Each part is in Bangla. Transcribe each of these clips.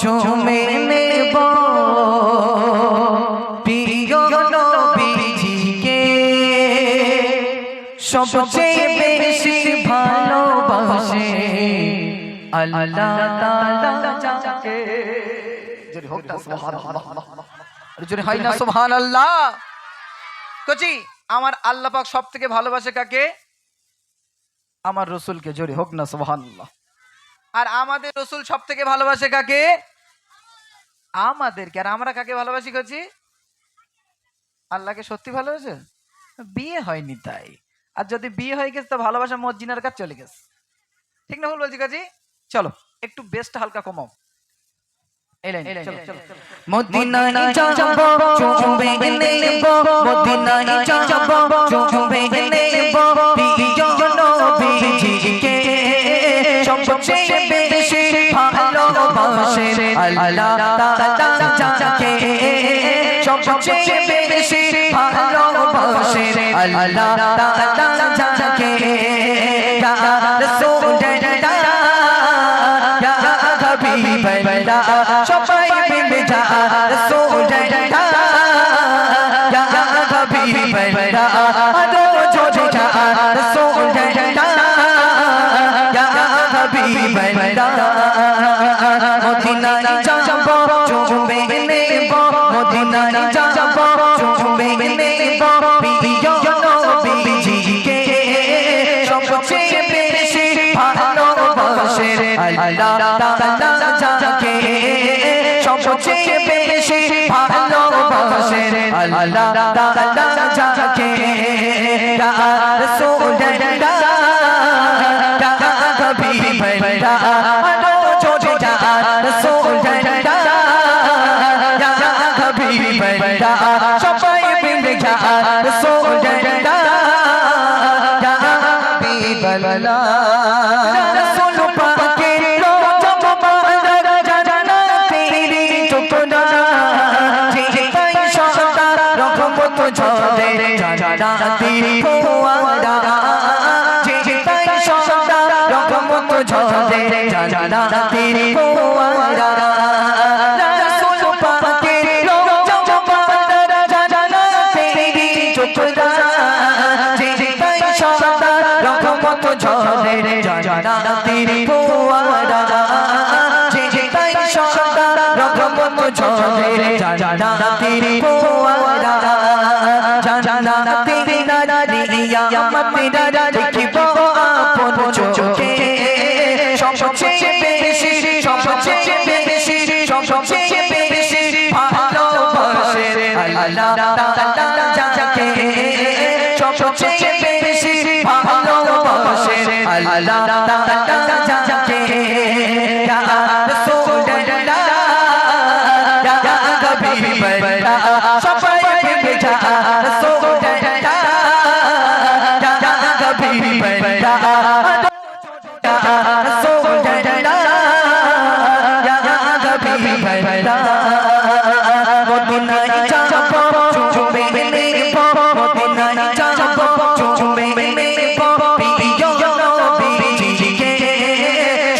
চুমে নেব প্রিয় নবীজিকে সবচেয়ে বেশি ভালোবাসে আল্লাহ তাআলা যাকে। জোরে হোক না সুবহানাল্লাহ, জোরে হয় না সুবহানাল্লাহ। কচি আমার আল্লাহ পাক সবথেকে ভালোবাসে কাকে? আমার রাসূলকে। জোরে হোক না সুবহানাল্লাহ। আর আমাদের রাসূল সবথেকে ভালোবাসে কাকে? আমাদেরকে। আর আমরা কাকে ভালোবাসি কচি? আল্লাহকে। সত্যি ভালোবাসে? বিয়ে হয়নি তাই। আর যদি বিয়ে হয়ে গেছে তো ভালোবাসা মজ্জিনার কাছে চলে গেছে। ঠিক না ভুল বলছি কাজী? চলো একটু বেস্ট হালকা কমাও। মদিনায় যাব চুমে নেব, মদিনায় যাব চুমে নেব প্রিয় নবীজিকে সবচেয়ে বেশি ভালোবাসে আল্লাহ তাআলা যাকে। সবচেয়ে বেশি ভালোবাসে আল্লাহ তাআলা যাকে। ইয়া রাসূলুল্লাহ ইয়া হাবিবাল্লাহ সবাই মিলে যা রাসূলুল্লাহ ইয়া হাবিবাল্লাহ আরো জোরে যা রাসূলুল্লাহ ইয়া হাবিবাল্লাহ। মদিনায় যাব চুমে নেব, মদিনায় যাব চুমে নেব প্রিয় নবীজিকে সবচেয়ে বেশি ভালোবাসে আল্লাহ তাআলা যাকে। সবচেয়ে বেশি ভালোবাসে আল্লাহ তাআলা যাকে। ইয়া রাসূলুল্লাহ ইয়া হাবিবাল্লাহ আরো জোরে যা রাসূলুল্লাহ ইয়া হাবিবাল্লাহ সবাই মিলে যা রাসূলুল্লাহ ইয়া হাবিবাল্লাহ। রাসূল পাকের রওজা মুবারক জান্নাতের টুকরা যেখানে সদা রহমত ঝরে জান্নাতের ফোয়ারা, যেখানে সদা রহমত ঝরে জান্নাতের ফোয়ারা। রাসূল পাকের রওজা মুবারক জান্নাতের টুকরা যেখানে সদা রহমত ঝরে জান্নাতের ফোয়ারা, যেখানে সদা রহমত ঝরে জান্নাতের ফোয়ারা। জান্নাতের নিয়ামতেরা দেখিব আপন চোখে সবচেয়ে বেশি সবচেয়ে বেশি সবচেয়ে বেশি ভালোবাসে আল্লাহ তাআলা যাকে। সবচেয়ে বেশি ভালোবাসে আল্লাহ তাআলা যাকে। ইয়া রাসূলুল্লাহ ইয়া হাবিবাল্লাহ সবাই মিলে যা রাসূলুল্লাহ ইয়া হাবিবাল্লাহ ইয়া রাসূলুল্লাহ ইয়া হাবিবাল্লাহ। মদিনায় যাব চুমে নেব, মদিনায় যাব চুমে নেব প্রিয় নবীজিকে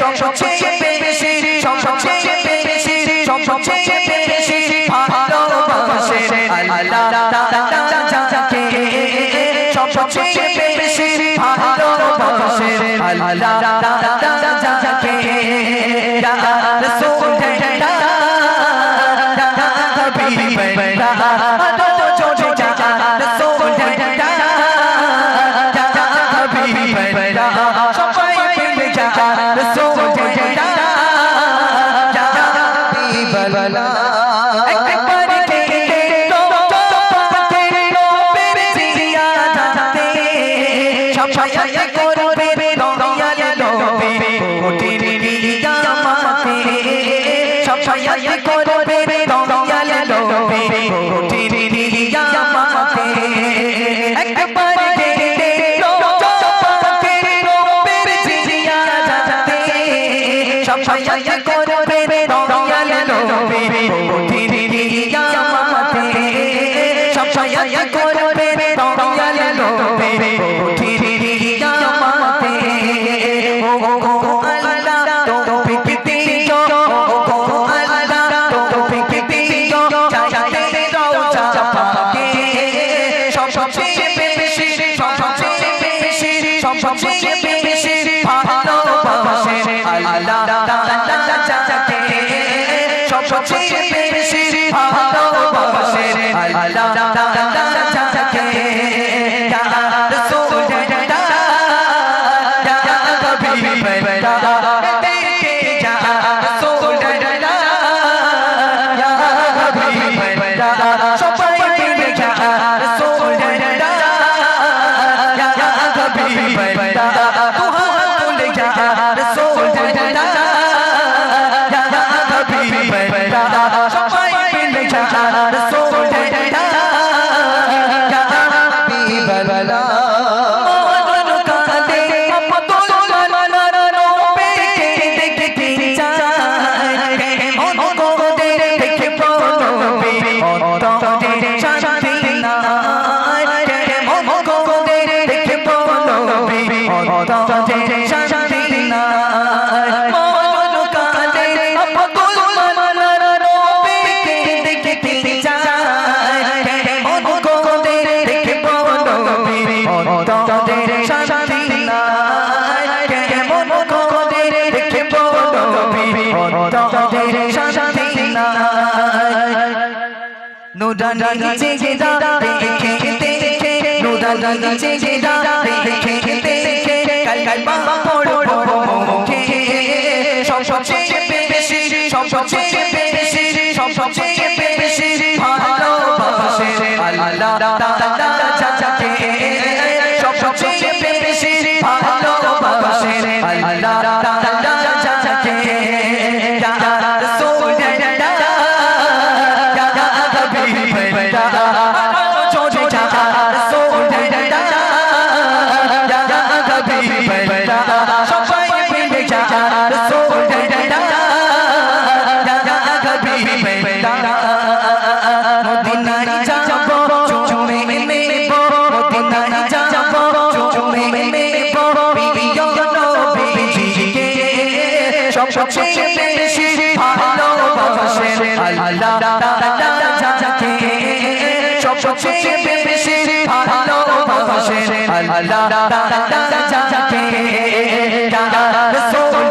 সবচেয়ে বেশি সবচেয়ে বেশি সবচেয়ে বেশি ভালোবাসে আল্লাহ তাআলা যাকে। সবচেয়ে বেশি ভালোবাসে আল্লাহ তাআলা যাকে। ইয়া রাসূলুল্লাহ ইয়া হাবিবাল্লাহ আরো জোরে যা রাসূলুল্লাহ ইয়া হাবিবাল্লাহ সবাই মিলে যা রাসূলুল্লাহ ইয়া হাবিবাল্লাহ। একবার কে রওজা পাকের নবীর জিয়ারতে সবাই করবে দয়াল নবী কোটির কিয়ামতে। সবাই করবে দয়াল নবী কোটির কিয়ামতে। একবার কে রওজা পাকের নবীর জিয়ারতে সবাই করবে দয়াল নবী কোটির কিয়ামতে। সবাই করবে দয়াল নবী কোটির কিয়ামতে। ও আল্লাহ তৌফিক দিও, ও যাকে সবচেয়ে বেশি ভালোবাসে আল্লাহ তাআলা যাকে ইয়া রাসূলুল্লাহ ইয়া হাবিবাল্লাহ দেখে ইয়া রাসূলুল্লাহ ইয়া হাবিবাল্লাহ সবাই মিলে ইয়া রাসূলুল্লাহ ইয়া হাবিবাল্লাহ দুহাত তুলে ইয়া রাসূলুল্লাহ ইয়া হাবিবাল্লাহ সবাই মিলে ইয়া রাসূলুল্লাহ ইয়া হাবিবাল্লাহ নুরানি চেহারা দেখে দেখে নুরানি চেহারা দেখে দেখে কালমা পড়ো মুখে সবচেয়ে বেশি সবচেয়ে বেশি সবচেয়ে বেশি ভালোবাসে আল্লাহ তাআলা যাকে সবচেয়ে বেশি ভালোবাসে আল্লাহ তাআলা যাকে ইয়া রাসূলুল্লাহ সবচেয়ে বেশি ভালোবাসে আল্লাহ তাআলা যাকে সবচেয়ে বেশি ভালোবাসে আল্লাহ তাআলা যাকে ইয়া রাসূলুল্লাহ ইয়া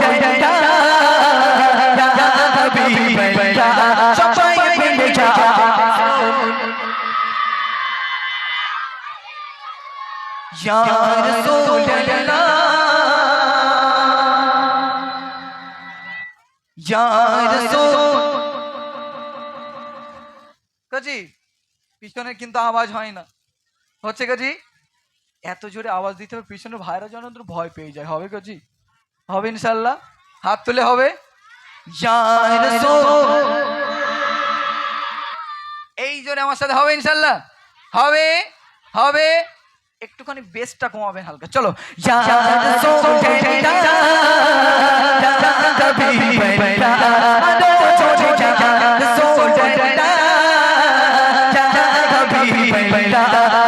হাবিবাল্লাহ সবাই মিলে ইয়া রাসূলুল্লাহ ইয়া রাসূল কাজী পিছনে কিন্তু আওয়াজ হয় না হচ্ছে কাজী এত জোরে আওয়াজ দিতে হবে পিছনে ভাইরা যেন ভয় পেয়ে যায় হবে কাজী হবে ইনশাআল্লাহ হাত তুলে হবে ইয়া রাসূল এই জোরে আমার সাথে হবে ইনশাআল্লাহ হবে হবে একটুখানি বেসটা কমাবেন হালকা চলো ইয়া রাসূলুল্লাহ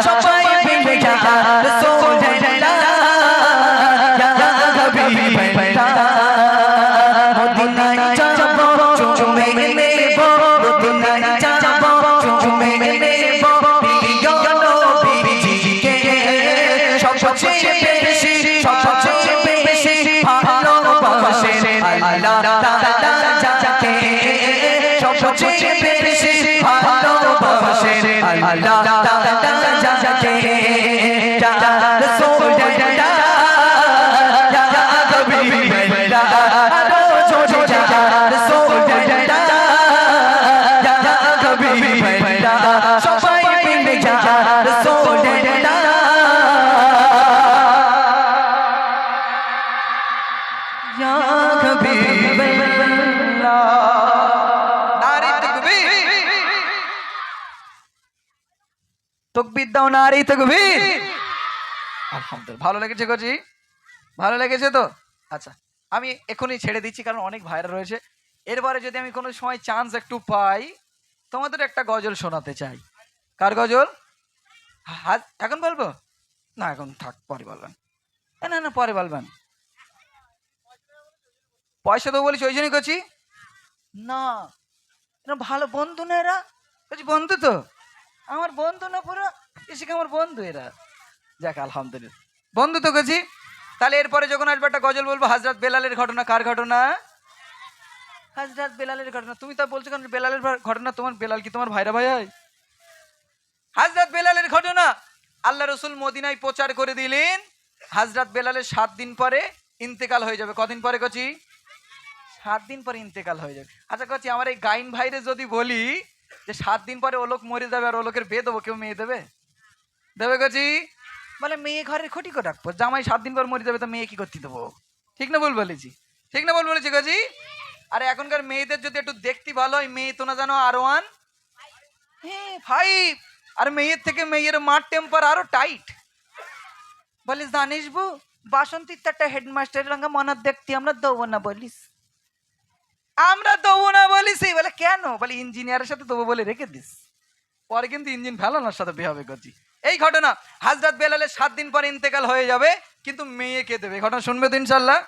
সবাই মিলে ইয়া রাসূলুল্লাহ ইয়া হাবিবাল্লাহ মদিনায় যাব চুমে নেব মদিনায় যাব চুমে নেব প্রিয় নবীজিকে সবচেয়ে বেশি ভালোবাসে আল্লাহ তাআলা যাকে সবচেয়ে বেশি ভালোবাসে আল্লাহ তাআলা যাকে ইয়া রাসূলুল্লাহ ইয়া হাবিবাল্লাহ ইয়া রাসূলুল্লাহ ইয়া হাবিবাল্লাহ সবাই মিলে ইয়া রাসূলুল্লাহ ইয়া হাবিবাল্লাহ নারে তাকবীর তাকবীর দাও নারে তাকবীর আলহামদুলিল্লাহ ভালো লেগেছে গজি ভালো লেগেছে তো আচ্ছা আমি এখনই ছেড়ে দিচ্ছি কারণ অনেক ভাইরা রয়েছে এরপরে যদি আমি কোনো সময় চান্স একটু পাই তোমাদের একটা গজল শোনাতে চাই কার গজল এখন বলবো না এখন থাক পরে বলবেন না না পরে বলবেন পয়সা দেবো বলিস ওই জন্যই করছি না ভালো বন্ধু না এরা বলছি বন্ধু তো আমার বন্ধু না পুরো এসে আমার বন্ধু এরা যাক আলহামদুলিল্লাহ বন্ধু তো গেছি তাহলে এরপরে যখন আসবে একটা গজল বলবো হযরত বেলালের ঘটনা কার ঘটনা হযরত বেলালের ঘটনা তুমি তো বলছো কারণ বেলালের ঘটনা তোমার বেলাল কি তোমার ভাইরা ভাই হয়? হযরত বেলালের ঘটনা আল্লাহ রাসূল মদিনায় প্রচার করে দিলেন হযরত বেলালের 7 দিন পরে ইন্তেকাল হয়ে যাবে। কদিন পরে কচি? 7 দিন পরে ইন্তেকাল হয়ে যাবে। আচ্ছা কচি আমার এই গাইন ভাইরে যদি বলি যে 7 দিন পরে ও লোক মরে যাবে আর ও লোকের বিয়ে দেবো, কেউ মেয়ে দেবে? দেবে কচি? বলে মেয়ে ঘরের খুঁটি করে রাখবো, জামাই 7 দিন পর মরে যাবে তো মেয়ে কি করতে দেবো? ঠিক না ভুল বলেছি? ঠিক না ভুল বলেছি কচি? আরে এখনকার মেয়েদের যদি একটু দেখতে ভালো হয়, মেয়ে তো না জানো R1 হ্যাঁ 5, আর মেয়ের থেকে মেয়ের মার টেম্পার আরো টাইট। বলিস জানিস বু বাসন্তীর একটা হেডমাস্টারের রঙা মনে দেখতে আমরা দেবো না বলিস, আমরা দেবো না বলিস। বলে কেন? বলে ইঞ্জিনিয়ারের সাথে দেবো বলে রেখে দিস, পরে কিন্তু ইঞ্জিন ফেলানোর সাথে বিয়ে হবে করছি। এই ঘটনা হযরত বেলালের 7 দিন পরে ইন্তেকাল হয়ে যাবে, কিন্তু মেয়ে কে দেবে? ঘটনা শুনবে তো ইনশাআল্লাহ?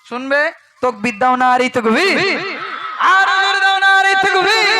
শুনবে? তাকবীর দাও না আরে তাকবীর, আর জোরে দাও না আরে তাকবীর।